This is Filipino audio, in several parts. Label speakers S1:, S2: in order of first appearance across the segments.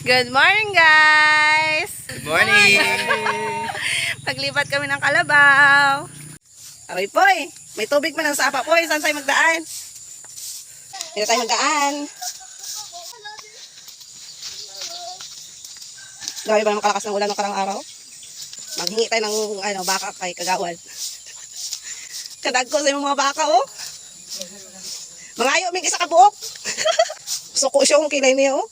S1: Good morning, guys!
S2: Good morning!
S1: Paglipat kami ng Kalabaw. Aray, Poy! May tubig pa ng sapa, Poy. Saan tayo magdaan? Dito tayo magdaan. Grabe ba naman kalakas ng ulan ng karang araw? Maghingi tayo ng baka kay Kagawad. Kadag ko sa mga baka, oh. Mangayo, may isa kabuok. Suko siya kung kilay niya, oh.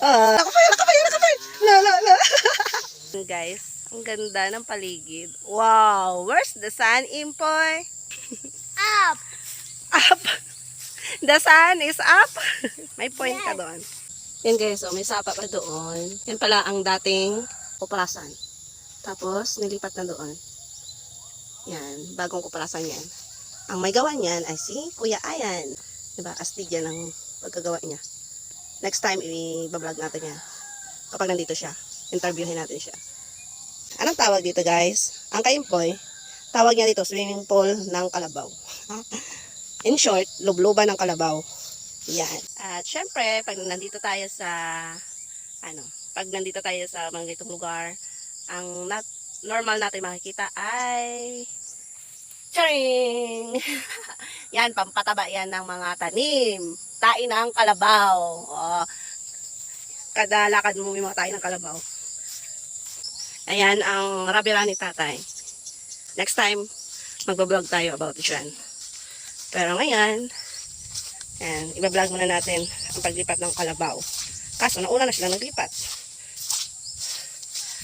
S1: Nakapay! La. Guys, ang ganda ng paligid. Wow! Where's the sun, Impoy?
S3: Up!
S1: Up! The sun is up! May point ka doon. Yan guys, so may sapa pa doon. Yan pala ang dating kuprasan. Tapos, nilipat na doon. Yan, bagong kuprasan yan. Ang may gawa niyan ay si Kuya Ayan. Diba? Astig yan ang pagkagawa niya. Next time, i-vlog natin yan. Kapag nandito siya, interviewin natin siya. Anong tawag dito, guys? Ang Kaimpoy, tawag niya dito, swimming pool ng Kalabaw. In short, lubluban ng Kalabaw. Yan. At syempre, pag nandito tayo sa, mga ganitong lugar, ang normal natin makikita ay, charing! Yan, pampataba yan ng mga tanim. Tain ng kalabaw. O, kada lakad mo may mga tain ng kalabaw. Ayan ang rabira ni tatay. Next time, magbablog tayo about dyan. Pero ngayon, ayan, ibablog muna natin ang paglipat ng kalabaw. Kaso, nauna na silang naglipat.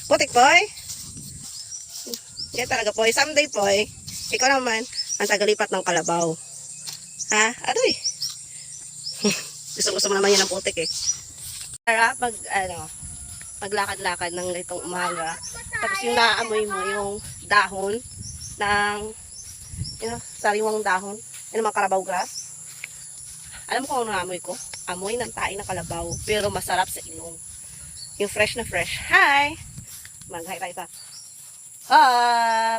S1: Putik, Poy! Yan talaga, Poy. Someday, Poy, ikaw naman ang tagalipat ng kalabaw. Ha? Adoy! Gusto mo naman yan ang putik eh. Para maglakad-lakad ng itong umaga. Tapos yung naamoy mo, yung dahon ng, sariwang dahon, yung mga kalabaw grass. Alam mo kung ano naamoy ko? Amoy ng tain ng kalabaw, pero masarap sa ilong. Yung fresh na fresh. Hi! Mag-hi tayo pa.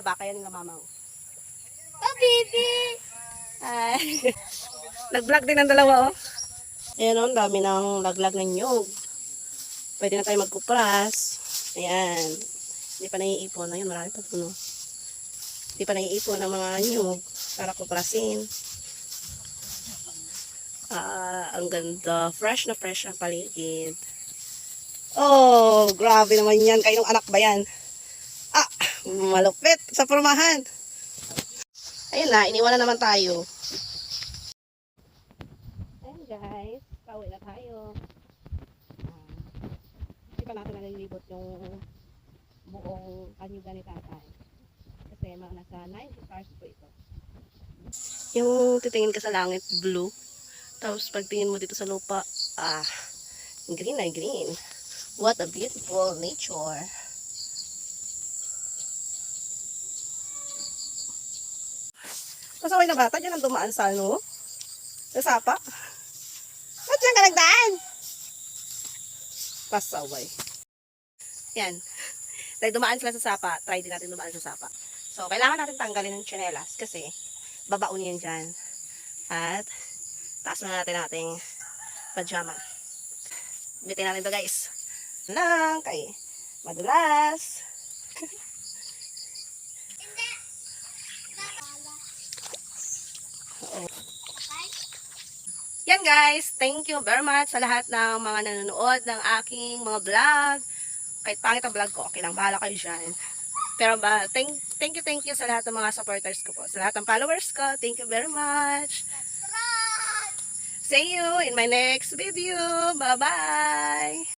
S1: Baka yan nga mamaw.
S3: Oh, baby!
S1: Hi! Nag-vlog din ang dalawa, oh. Ayan, oh, ang dami ng laglag ng nyug. Pwede na tayo magkupras. Ayan. Hindi pa naiipon. Ayun, marami pa puno. Hindi pa naiipon ng mga nyug para kuprasin. Ang ganda. Fresh na fresh ang paligid. Oh, grabe naman yan. Kainong anak ba yan? Malupit sa pormahan. Ayun na, iniwan na naman tayo. Ayun guys, pauwi na tayo. Hindi pa natin nalilibot yung buong kanyugan ni tatay. Kasi mga nasa 9 stars po ito. Yung titingin ka sa langit, blue. Tapos pagtingin mo dito sa lupa, green na green. What a beautiful nature. Pasaway na bata, dyan ang dumaan sa sa sapa. Ba't dyan ka nagdaan? Pasaway. Yan. Dahil dumaan sila sa sapa, try din natin dumaan sa sapa. So, kailangan natin tanggalin ng tsinelas kasi babaon yan dyan. At taas na natin ating pajama. Bitin natin ito guys. Lang, kay madulas. Yan guys, thank you very much sa lahat ng mga nanonood ng aking mga vlog. Kahit pangit ang vlog ko, okay lang, bahala kayo dyan. Pero thank you sa lahat ng mga supporters ko po. Sa lahat ng followers ko, thank you very much. See you in my next video. Bye-bye!